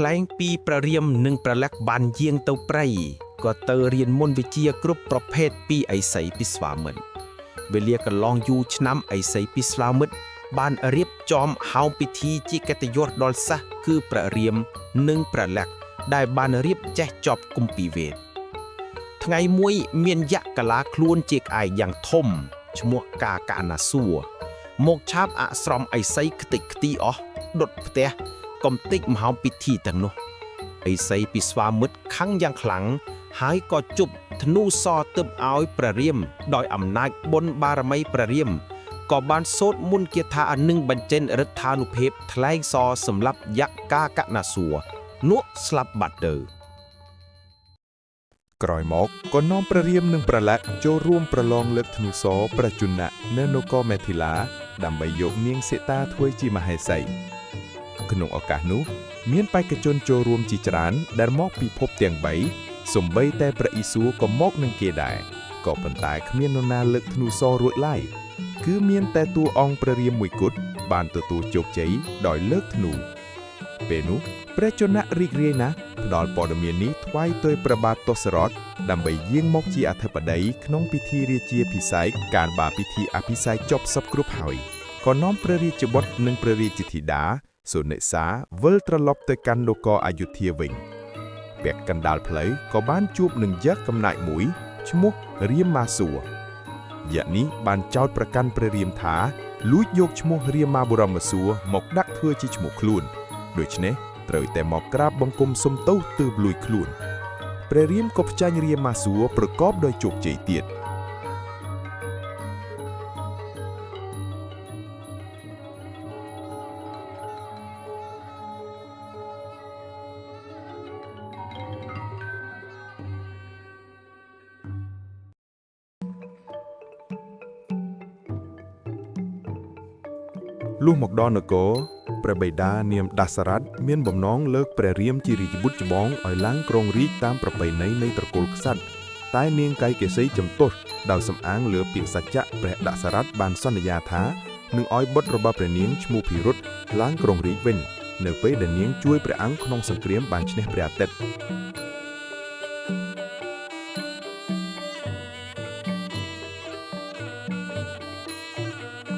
ថ្លែងពីព្រះរាមនិងព្រះលក្សណ៍បានយាងទៅព្រៃក៏ទៅរៀនមន្តវិជ្ជាគ្រប់ប្រភេទពីឥសីពីស្វាមិត្តវេលាកន្លងយូរឆ្នាំឥសីពីស្វាមិត្តបានរៀបចំហោមពិធីជាកិត្តិយសដល់សិស្សគឺព្រះរាមនិងព្រះលក្សណ៍ដែលបានរៀបចេះចប់គម្ពីរវេទថ្ងៃមួយមានយក្សកាឡាខ្លួនជាក្អែកយ៉ាងធំឈ្មោះកាកណាសួរមកឆាបអស្រមឥសីខ្ទេចខ្ទីអស់ដុតផ្ទះកំតិចមហោមពិធីទាំងនោះឥសីពីស្វាមិត្តខឹងយ៉ាងខ្លាំងហើយក៏ជប់ធ្នូសទើបឲ្យព្រះរាមដោយអំណាចបុណ្យបារមីព្រះរាមក៏បានសូត្រមន្តគាថានឹងបញ្ចេញឫទ្ធានុភាពថ្លែងសរសម្រាប់យក្សកាកណាសួរនោះស្លាប់បាត់ទៅក្រោយមកក៏នាំព្រះរាមនិងព្រះលក្សណ៍ចូលរួមប្រឡងលើកធ្នូសរប្រជជនៈនៅនគរមេធិលាដើម្បីយកនាងសីតាធ្វើជាមហេសីក្នុងឱកាសនោះមានបេក្ខជនចូលរួមជាច្រើនដែលមកពីភពទាំង3សូម្បីតែព្រះឥសូរក៏មកនឹងគេដែរក៏ប៉ុន្តែគ្មាននរណាលើកធ្នូសររួចឡើយគឺមានតែតួអង្គព្រះរាមមួយគត់បានទទួលជោគជ័យដោយលើកធ្នូពេលនោះព្រះជន្មរីករាយណាស់ផ្ដល់ព័ត៌មាននេះថ្វាយទៅព្រះបាទទសរថដើម្បីយាងមកជាអធិបតីក្នុងពិធីរាជាភិសេកកាលបើពិធីអភិសេកចប់សពគ្រប់ហើយក៏នាំព្រះរាជបុត្រនិងព្រះរាជធីតាសុនិសាវិលត្រឡប់ទៅកាន់នគរអយុធ្យាវិញពាក់កណ្ដាលផ្លូវក៏បានជួបនឹងយក្សកំណាចមួយឈ្មោះរាមាសួរយក្សនេះបានចោទប្រកាន់ព្រះរាមថាលួចយកឈ្មោះរាមាបរមសួរមកដាក់ធ្វើជាឈ្មោះខ្លួនដូច្នេះត្រូវតែមកក្រាបបង្គំសុំទោសទើបលួចខ្លួនព្រះរាមក៏ផ្ចាញ់រាមាសួរប្រកបដោយជោគជ័យទៀតលុះមកដល់នគរព្រះបិតានាមដាសរថមានបំណងលើកព្រះរាមជារាជបុត្រច្បងឲ្យឡើងគ្រងរាជ្យតាមប្រពៃណីនៃត្រកូលក្សត្រតែនាងកៃកេសីជំទាស់ដោយសំអាងលើពាក្យសច្ចៈព្រះដាសរថបានសន្យាថានឹងឲ្យបុត្ររបស់ព្រះនាងឈ្មោះភិរុតឡើងគ្រងរាជ្យវិញនៅពេលដែលនាងជួយព្រះអង្គក្នុងសង្គ្រាមបានឈ្នះព្រះអាទិត្យ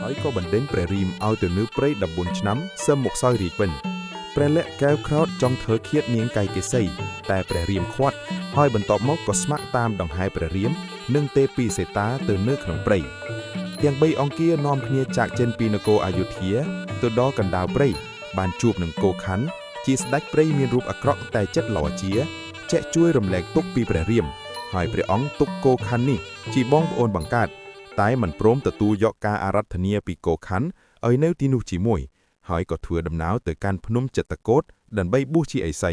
ហើយក៏បណ្ដេញព្រះរាមឲ្យទៅនៅព្រៃ14ឆ្នាំសឹមមកសោយរាជវិញព្រះលក្សណ៍កែវក្រោធចង់ធ្វើឃាតនាងកៃកេសីតែព្រះរាមខាត់ហើយបន្ទាប់មកក៏ស្ម័គ្រតាមដង្ហែព្រះរាមនិងទេពីសេតាទៅនៅក្នុងព្រៃទាំង3អង្គានាំគ្នាចាកចេញពីនគរអយុធ្យាទៅដល់កណ្ដាលព្រៃបានជួបនឹងគោខណ្ឌជាស្ដេចព្រៃមានរូបអាក្រក់តែចិត្តល្អជាចែកជួយរំលែកទុក្ខពីព្រះរាមហើយព្រះអង្គទុកគោខណ្ឌនេះជាបងប្អូនបង្កើតតែមិនព្រមទទួលយកការអារាធនាពីគោខណ្ឌឲ្យនៅទីនោះជាមួយហើយក៏ធ្វើដំណើរទៅកាន់ភ្នំចិត្រកូដដើម្បីបួសជាឥសី